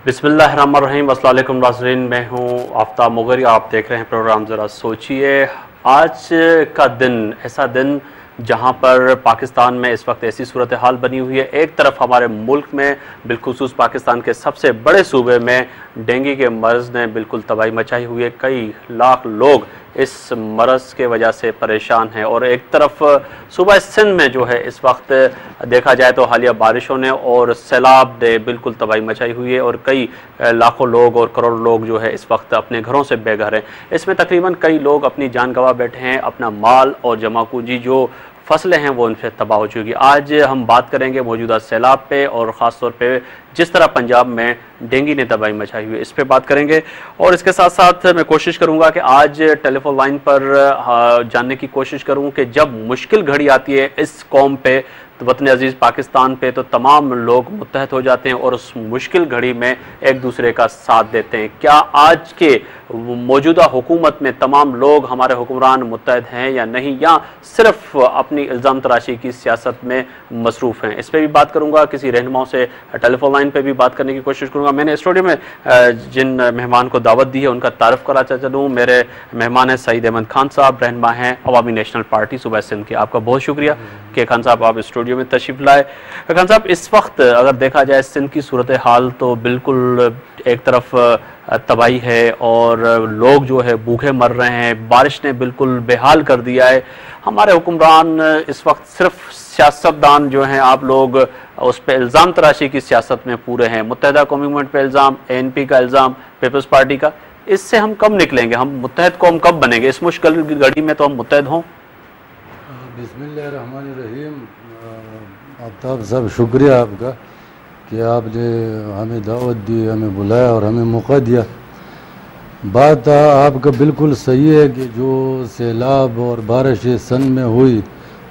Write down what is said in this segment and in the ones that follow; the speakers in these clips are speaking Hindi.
बिस्मिल्लाहिर्रहमानिर्रहीम। अस्सलाम वालेकुम नाज़रीन, मैं हूँ आफ्ताब मुगरी। आप देख रहे हैं प्रोग्राम ज़रा सोचिए। आज का दिन ऐसा दिन जहाँ पर पाकिस्तान में इस वक्त ऐसी सूरत हाल बनी हुई है। एक तरफ हमारे मुल्क में बिलखुसूस पाकिस्तान के सबसे बड़े सूबे में डेंगू के मर्ज़ ने बिल्कुल तबाही मचाई हुई है। कई लाख लोग इस मरज़ के वजह से परेशान हैं और एक तरफ सूबा सिंध में जो है इस वक्त देखा जाए तो हालिया बारिशों ने और सैलाब ने बिल्कुल तबाही मचाई हुई है और कई लाखों लोग और करोड़ों लोग जो है इस वक्त अपने घरों से बेघर हैं। इसमें तकरीबन कई लोग अपनी जान गंवा बैठे हैं, अपना माल और जमा पूंजी जो फसलें हैं वो उनसे तबाह हो चुकी। आज हम बात करेंगे मौजूदा सैलाब पे और ख़ास तौर पे जिस तरह पंजाब में डेंगू ने तबाही मचाई हुई है इस पे बात करेंगे। और इसके साथ साथ मैं कोशिश करूंगा कि आज टेलीफोन लाइन पर जानने की कोशिश करूं कि जब मुश्किल घड़ी आती है इस कौम पे, तो वतन अजीज़ पाकिस्तान पे, तो तमाम लोग मुत्तहद हो जाते हैं और उस मुश्किल घड़ी में एक दूसरे का साथ देते हैं। क्या आज के मौजूदा हुकूमत में तमाम लोग हमारे हुक्मरान मुत्तहद हैं या नहीं, या सिर्फ अपनी इल्ज़ाम तराशी की सियासत में मसरूफ़ हैं? इस पर भी बात करूँगा। किसी रहनुमाओं से टेलीफोन लाइन पर भी बात करने की कोशिश करूँगा। मैंने स्टूडियो में जिन मेहमान को दावत दी है उनका तारफ़ कराता चलूँ। मेरे मेहमान हैं सईद अहमद खान साहब, रहनुमा हैं अवामी नेशनल पार्टी सूबा सिंध के। आपका बहुत शुक्रिया कि खान साहब आप स्टूडियो में तशरीफ़ लाए। खान साहब, इस वक्त अगर देखा जाए सिंध की सूरत हाल तो बिल्कुल एक तरफ तबाही है और लोग जो है भूखे मर रहे हैं। बारिश ने बिल्कुल बेहाल कर दिया है। हमारे हुक्मरान इस वक्त सिर्फ सियासतदान जो हैं, आप लोग उस पर इल्ज़ाम तराशी की सियासत में पूरे हैं। मुत्तहदा कौमी मूवमेंट पर इल्ज़ाम, ANP का इल्ज़ाम, पीपल्स पार्टी का। इससे हम कब निकलेंगे? हम मुत्तहद कौम कब बनेंगे? इस मुश्किल की घड़ी में तो हम मुत्तहद हों। बिस्मिल्लाहिर्रहमानिर्रहीम। आफ्ताब साहब, शुक्रिया आपका कि आपने हमें दावत दी, हमें बुलाया और हमें मौका दिया। बात आपका बिल्कुल सही है कि जो सैलाब और बारिश सन में हुई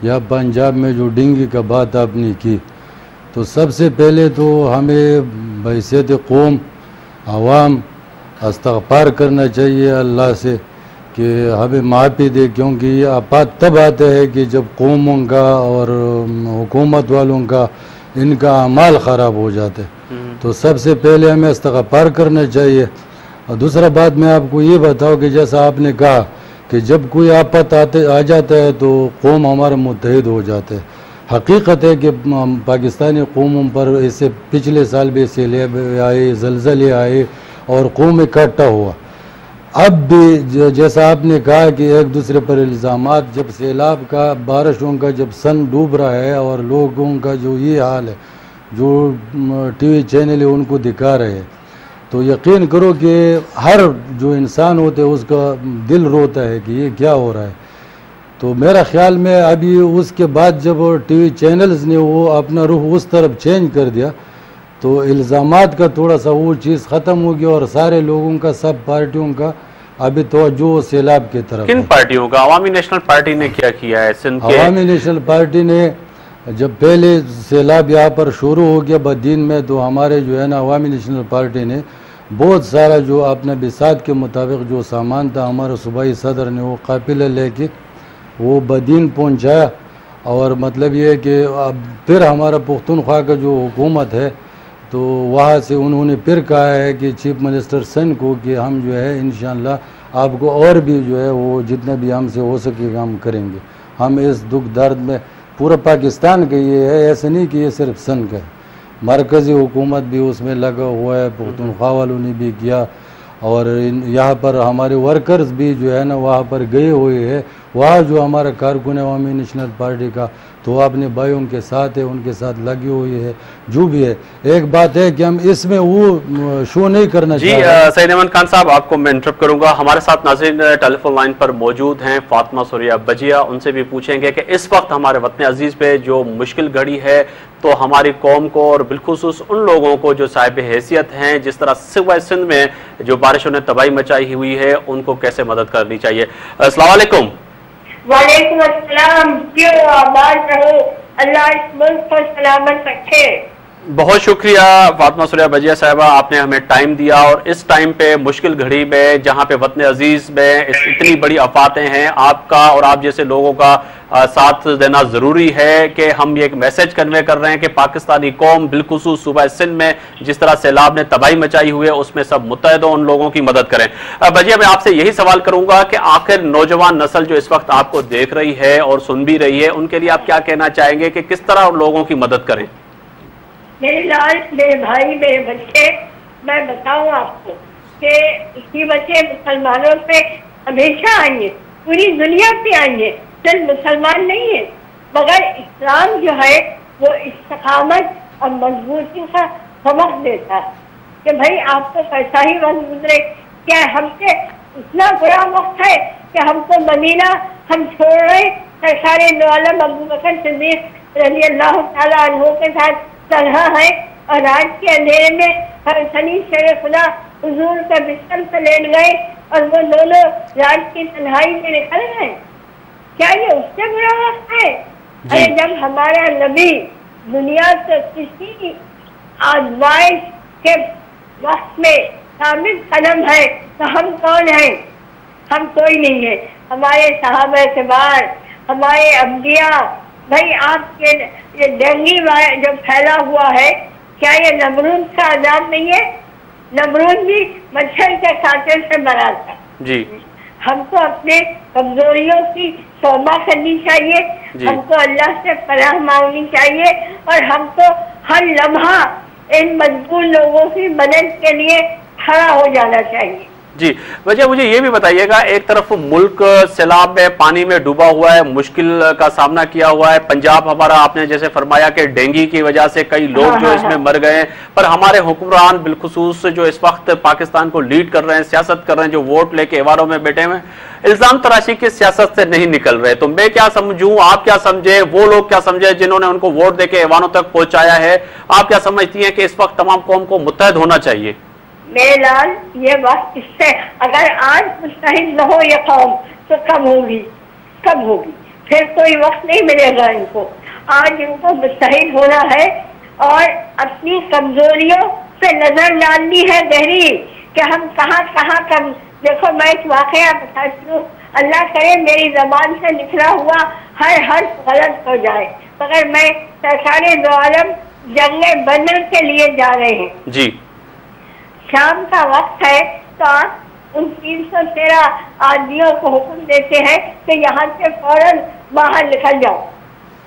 या पंजाब में जो डेंगू का बात आपने की, तो सबसे पहले तो हमें बहैसियत कौम आवाम इस्तग़फ़ार करना चाहिए अल्लाह से कि हमें माफ़ी दे, क्योंकि ये आपात तब आता है कि जब कौमों का और हुकूमत वालों का इनका अमाल ख़राब हो जाते। तो सबसे पहले हमें इस्तग़फ़ार करना चाहिए। और दूसरा बात मैं आपको ये बताऊँ कि जैसा आपने कहा कि जब कोई आफत आ जाता है तो कौम हमारे मुत्तहिद हो जाते हैं। हकीकत है कि पाकिस्तानी कौमों पर इससे पिछले साल भी सैलाब आए, ज़लज़ले आए और कौम इकट्ठा हुआ। अब भी जैसा आपने कहा कि एक दूसरे पर इल्ज़ामात, जब सैलाब का, बारिशों का जब सन डूब रहा है और लोगों का जो ये हाल है, जो TV चैनल है उनको दिखा रहे हैं, तो यकीन करो कि हर जो इंसान होते है उसका दिल रोता है कि ये क्या हो रहा है। तो मेरा ख्याल में अभी उसके बाद जब TV चैनल्स ने वो अपना रुख उस तरफ चेंज कर दिया तो इल्ज़ामात का थोड़ा सा वो चीज़ ख़त्म हो गया और सारे लोगों का, सब पार्टियों का अभी तो जो सैलाब की तरफ। किन पार्टियों का? अवामी नेशनल पार्टी ने क्या किया है सिंध के? अवामी नेशनल पार्टी ने जब पहले सैलाब यहाँ पर शुरू हो गया बदीन में, तो हमारे जो है ना अवामी नेशनल पार्टी ने बहुत सारा जो अपने बिसात के मुताबिक जो सामान था, हमारे सूबाई सदर ने वो काफिला लेके वो बदीन पहुँचाया। और मतलब ये है कि अब फिर हमारा पुख्तनख्वा का जो हुकूमत है तो वहाँ से उन्होंने फिर कहा है कि चीफ मिनिस्टर सिंध को कि हम जो है इंशाअल्लाह आपको और भी जो है वो जितना भी हमसे हो सकेगा हम करेंगे। हम इस दुख दर्द में पूरा पाकिस्तान का ये है, ऐसा नहीं कि ये सिर्फ सिंध का है, मरकज़ी हुकूमत भी उसमें लगा हुआ है, पुख्तनख्वा वालों ने भी किया और यहाँ पर हमारे वर्कर्स भी जो है ना वहाँ पर गए हुए हैं। वहाँ जो हमारा कारकुन है अवामी नेशनल पार्टी का, तो वो अपने भाइयों के साथ है, उनके साथ लगी हुई है। जो भी है, एक बात है कि हम इसमें वो शो नहीं करना चाहिए। सईद अहमद खान साहब, आपको मैं इंटरप्ट करूंगा। हमारे साथ नाज़रीन टेलीफोन लाइन पर मौजूद हैं फातिमा सुरिया बजिया। उनसे भी पूछेंगे कि इस वक्त हमारे वतन अजीज़ पे जो मुश्किल घड़ी है तो हमारी कौम को और बिलखुसूस उन लोगों को जो साहिब हैसियत हैं, जिस तरह सूबा सिंध में जो बारिशों ने तबाही मचाई हुई है, उनको कैसे मदद करनी चाहिए? अस्सलाम वालेकुम। वालेकुम अस्सलाम। क्यों आबाद रहो, अल्लाह इस मुल्क को सलामत रखे। बहुत शुक्रिया फातिमा सुरैया बजिया साहिबा, आपने हमें टाइम दिया और इस टाइम पे मुश्किल घड़ी में जहां पे वतन अजीज में इतनी बड़ी आफातें हैं, आपका और आप जैसे लोगों का साथ देना जरूरी है कि हम ये एक मैसेज कन्वे कर रहे हैं कि पाकिस्तानी कौम बिलखुसूस सूबा सिंध में जिस तरह सैलाब ने तबाही मचाई हुई है उसमें सब मुत्तहद हो, उन लोगों की मदद करें। बजिया, मैं आपसे यही सवाल करूंगा कि आखिर नौजवान नस्ल जो इस वक्त आपको देख रही है और सुन भी रही है, उनके लिए आप क्या कहना चाहेंगे कि किस तरह उन लोगों की मदद करें? मेरे लाल, मेरे भाई, मेरे बच्चे, मैं बताऊं आपको कि इसकी बच्चे मुसलमानों पे हमेशा आएंगे, पूरी दुनिया पे आएंगे, सिर्फ मुसलमान नहीं है, मगर इस्लाम जो है वो इस्तिकामत और मजबूती का सबक देता है कि भाई आपको कैसा ही वक्त गुजरे, क्या हमसे इतना बुरा वक्त है कि हमको मदीना हम छोड़ रहे सरकारे दो आलम अबू बकर सिद्दीक रज़ी अल्लाह तआला अन्हु के साथ तन्हा है और रात के अंधेरे में सनी शेर खुदा हुजूर का बिस्तर से लेट गए और वो दोनों रात की तन्हाई में निकल गए। क्या ये उससे बुरा वक्त है? अरे जब हमारा नबी दुनिया से किसी आज़माइश के वक्त में साबित कदम है तो हम कौन हैं? हम कोई नहीं है। हमारे सहाबा के बाद हमारे अम्बिया, भाई आपके ये डेंगू जो फैला हुआ है, क्या ये नमरूद का आजाद नहीं है? नमरूद भी मच्छर के कांटे से मरा था जी। हमको अपने कमजोरियों की तौबा करनी चाहिए, हमको अल्लाह से पनाह मांगनी चाहिए और हमको हर लम्हा इन मजबूर लोगों की मदद के लिए खड़ा हो जाना चाहिए। जी वजह, मुझे ये भी बताइएगा, एक तरफ मुल्क सैलाब में पानी में डूबा हुआ है, मुश्किल का सामना किया हुआ है, पंजाब हमारा आपने जैसे फरमाया कि डेंगू की वजह से कई लोग जो इसमें मर गए हैं, पर हमारे हुक्मरान बिलखुसूस जो इस वक्त पाकिस्तान को लीड कर रहे हैं, सियासत कर रहे हैं, जो वोट लेके एवारों में बैठे हुए इल्जाम तराशी की सियासत से नहीं निकल रहे। तो मैं क्या समझूं, आप क्या समझे, वो लोग क्या समझे जिन्होंने उनको वोट देके एवानों तक पहुंचाया है? आप क्या समझती हैं कि इस वक्त तमाम कौम को मुत्तहद होना चाहिए? मेरे लाल, ये वक्त इससे अगर आज मुस्तहिद न हो ये कौम तो कब होगी? कब होगी? फिर कोई वक्त नहीं मिलेगा इनको। आज इनको मुस्तहिद होना है और अपनी कमजोरियों से नजर डालनी है गहरी कि हम कहाँ कहाँ कम। देखो, मैं एक वाकया बताती हूँ, अल्लाह करे मेरी जबान से निकला हुआ हर हर्फ गलत हो जाए, मगर मैं सरकारे दो आलम जंगे बदर के लिए जा रहे हैं जी। शाम का वक्त है तो आप उन 313 आदमियों को हुक्म देते हैं कि यहाँ से फौरन बाहर निकल जाओ।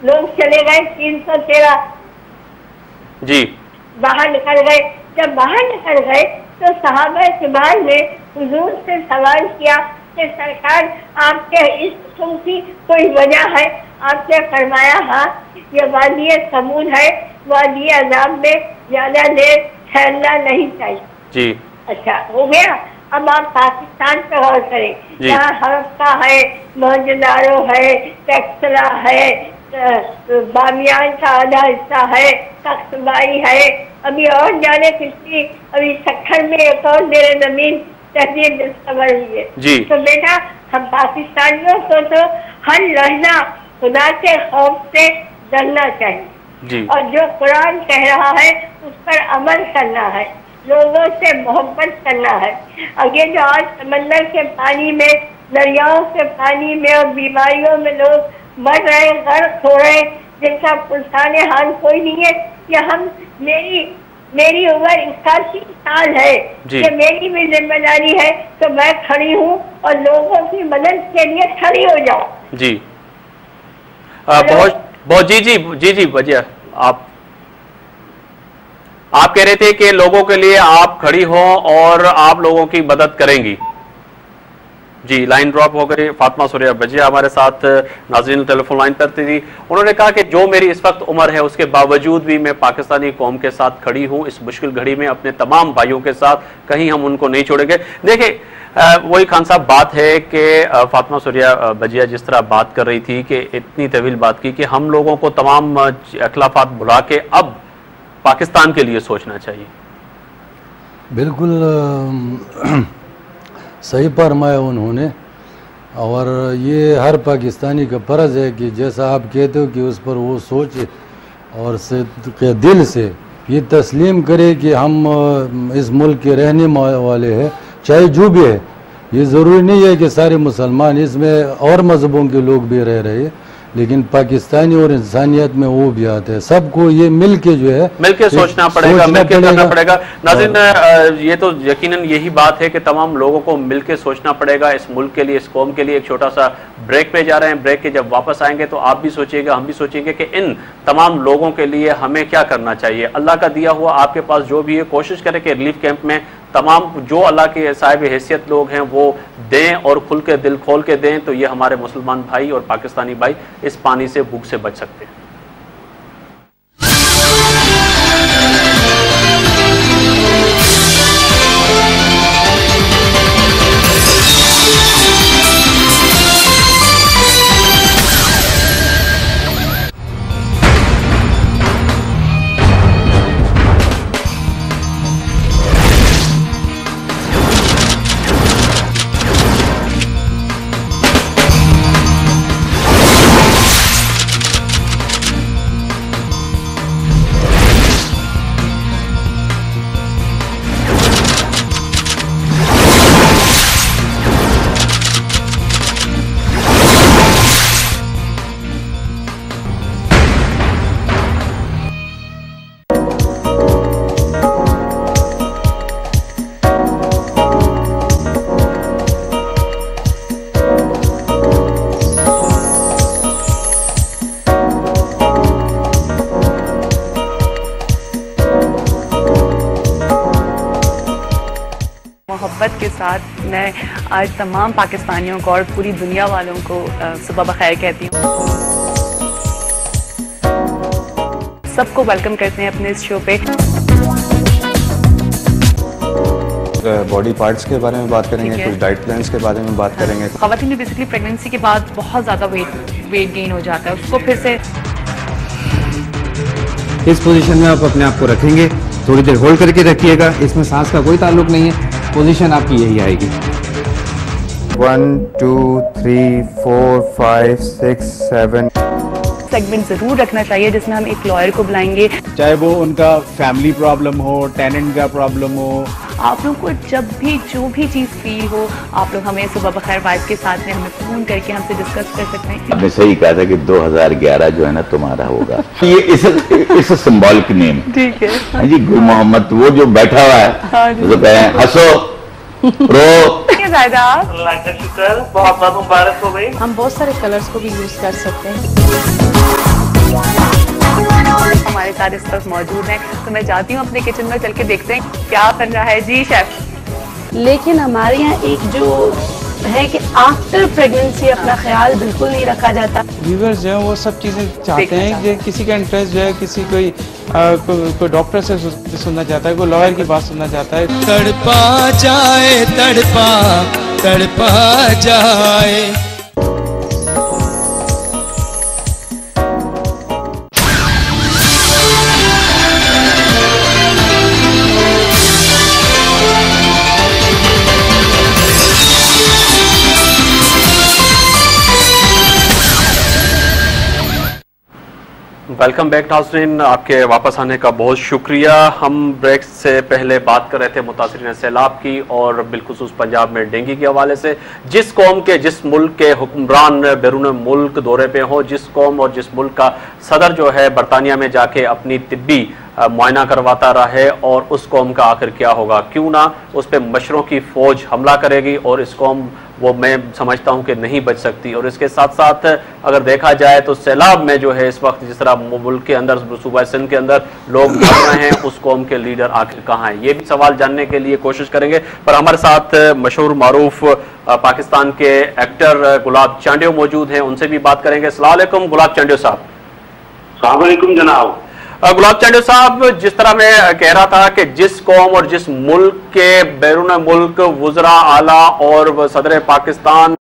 लोग चले गए 313 जी, बाहर निकल गए। जब बाहर निकल गए तो सहाबा किबार ने हुजूर से सवाल किया कि सरकार आपके इस हुक्म की कोई वजह है? आपने फरमाया हाँ, ये वादी समूद है, वादी अजाब में ज्यादा देर ठहरना नहीं चाहिए जी। अच्छा, हो गया। अब आप पाकिस्तान पे गौर करें, यहाँ हरफ्ता है, मोहनजोदारो है, टेक्सला है, बामियान का आधा हिस्सा है, तख्तबाई है, अभी और जाने कितनी, अभी सखर में एक और मेरे जमीन तहजीब डिस्कवर हुई है। तो बेटा, हम पाकिस्तानियों को तो हर लहजा खुदा के खौफ से डरना चाहिए और जो कुरान कह रहा है उस पर अमल करना है, लोगों से मोहब्बत करना है। और ये जो आज समंदर के पानी में, दरियाओं के पानी में और बीमारियों में लोग मर रहे, गर्क हो रहे, जिनका पुरसाने हाल कोई नहीं है, ये हम मेरी उम्र 81 साल है, ये मेरी भी जिम्मेदारी है, तो मैं खड़ी हूँ और लोगों की मदद के लिए खड़ी हो जाऊँ जी। बहुत जी वजह आप कह रहे थे कि लोगों के लिए आप खड़ी हो और आप लोगों की मदद करेंगी जी। लाइन ड्रॉप हो गई। फातिमा सुरैया बजिया हमारे साथ नाज़रीन टेलीफोन लाइन पर थी। उन्होंने कहा कि जो मेरी इस वक्त उम्र है उसके बावजूद भी मैं पाकिस्तानी कौम के साथ खड़ी हूं, इस मुश्किल घड़ी में अपने तमाम भाइयों के साथ, कहीं हम उनको नहीं छोड़ेंगे। देखिए, वही खान साहब बात है कि फातिमा सुरैया बजिया जिस तरह बात कर रही थी कि इतनी तवील बात की कि हम लोगों को तमाम अखलाफात भुला के अब पाकिस्तान के लिए सोचना चाहिए। बिल्कुल सही फरमाया उन्होंने, और ये हर पाकिस्तानी का फ़र्ज़ है कि जैसा आप कहते हो कि उस पर वो सोचे और से के दिल से ये तस्लीम करे कि हम इस मुल्क के रहने वाले हैं, चाहे जो भी है। ये ज़रूरी नहीं है कि सारे मुसलमान, इसमें और मज़हबों के लोग भी रह रहे हैं, लेकिन पाकिस्तानी और इंसानियत में वो भी आते हैं। सबको ये मिल के जो है मिल के सोचना पड़ेगा, मिल के करना पड़ेगा। नाज़रीन, ये तो यकीनन यही बात है कि तमाम लोगों को मिल के सोचना पड़ेगा इस मुल्क के लिए, इस कौम के लिए। एक छोटा सा ब्रेक पे जा रहे हैं, ब्रेक के जब वापस आएंगे तो आप भी सोचिएगा, हम भी सोचेंगे कि इन तमाम लोगों के लिए हमें क्या करना चाहिए। अल्लाह का दिया हुआ आपके पास जो भी है, कोशिश करें कि रिलीफ कैंप में तमाम जो अल्लाह के साहिब हैसियत लोग हैं वो दें और खुल के दिल खोल के दें, तो ये हमारे मुसलमान भाई और पाकिस्तानी भाई इस पानी से, भूख से बच सकते हैं। मोहब्बत के साथ मैं आज तमाम पाकिस्तानियों को और पूरी दुनिया वालों को सुबह बखैर कहती हूँ। सबको वेलकम करते हैं अपने इस शो पे। बॉडी पार्ट्स के बारे में बात करेंगे, कुछ डाइट प्लान्स के बारे में बात करेंगे। ख़वातीन में बेसिकली प्रेगनेंसी के बाद बहुत ज़्यादा वेट गेन हो जाता है, उसको फिर से इस पोजीशन में आप अपने आप को रखेंगे, थोड़ी देर होल्ड करके रखिएगा। इसमें सांस का कोई ताल्लुक नहीं है, पोजीशन आपकी यही आएगी। 1 2 3 4 5 6 7 सेगमेंट ज़रूर रखना चाहिए जिसमें हम एक लॉयर को बुलाएंगे, चाहे वो उनका फैमिली प्रॉब्लम हो, टेनेंट का प्रॉब्लम हो। आप लोग को जब भी जो भी चीज़ फील हो, आप लोग हमें सुबह बखैर वाइफ के साथ में हमें फ़ोन करके हमसे डिस्कस कर सकते हैं। आपने सही कहा था कि 2011 जो है ना तुम्हारा होगा। ये इस सिंबॉलिक नेम, ठीक है। हाँ जी, गुल मोहम्मद वो जो बैठा हुआ है, हाँ तो कहे हंसो रो। अल्लाह का शुक्र, बहुत बहुत मुबारक हो गई। हम बहुत सारे कलर्स को भी यूज कर सकते हैं। हमारे साथ इस वक्त मौजूद हैं, तो मैं चाहती हूँ अपने किचन में चल के देखते हैं क्या बन रहा है। जी शेफ। लेकिन हमारे यहाँ एक जो है कि आफ्टर प्रेगनेंसी अपना ख्याल बिल्कुल नहीं रखा जाता। व्यूअर्स जो है वो सब चीज़ें चाहते हैं कि किसी का इंटरेस्ट जो है, किसी कोई डॉक्टर से सुनना चाहता है, कोई लॉयर की बात सुनना चाहता है। तड़पा जाए तड़पा जाए। वेलकम बैक नाज़रीन, आपके वापस आने का बहुत शुक्रिया। हम ब्रेक से पहले बात कर रहे थे मुतासरीन सैलाब की और बिलखुसूस पंजाब में डेंगू के हवाले से। जिस कौम के, जिस मुल्क के हुक्मरान बैरून मुल्क दौरे पे हो, जिस कौम और जिस मुल्क का सदर जो है बरतानिया में जाके अपनी तिब्बी मुआयना करवाता रहे, और उस कौम का आखिर क्या होगा? क्यों ना उस पर मशरों की फ़ौज हमला करेगी और इस कौम वो मैं समझता हूं कि नहीं बच सकती। और इसके साथ साथ अगर देखा जाए तो सैलाब में जो है इस वक्त जिस तरह मुल्क के अंदर, सूबा सिंध के अंदर लोग मर रहे हैं, उस कौम के लीडर आखिर कहाँ हैं? ये भी सवाल जानने के लिए कोशिश करेंगे। पर हमारे साथ मशहूर मारूफ पाकिस्तान के एक्टर गुलाब चांडियो मौजूद हैं, उनसे भी बात करेंगे। अस्सलाम वालेकुम गुलाब चांडियो साहब। अस्सलाम वालेकुम जनाब। गुलाब चांडियो साहब, जिस तरह मैं कह रहा था कि जिस कौम और जिस मुल्क के बैरून मुल्क वुज़रा आला और सदर पाकिस्तान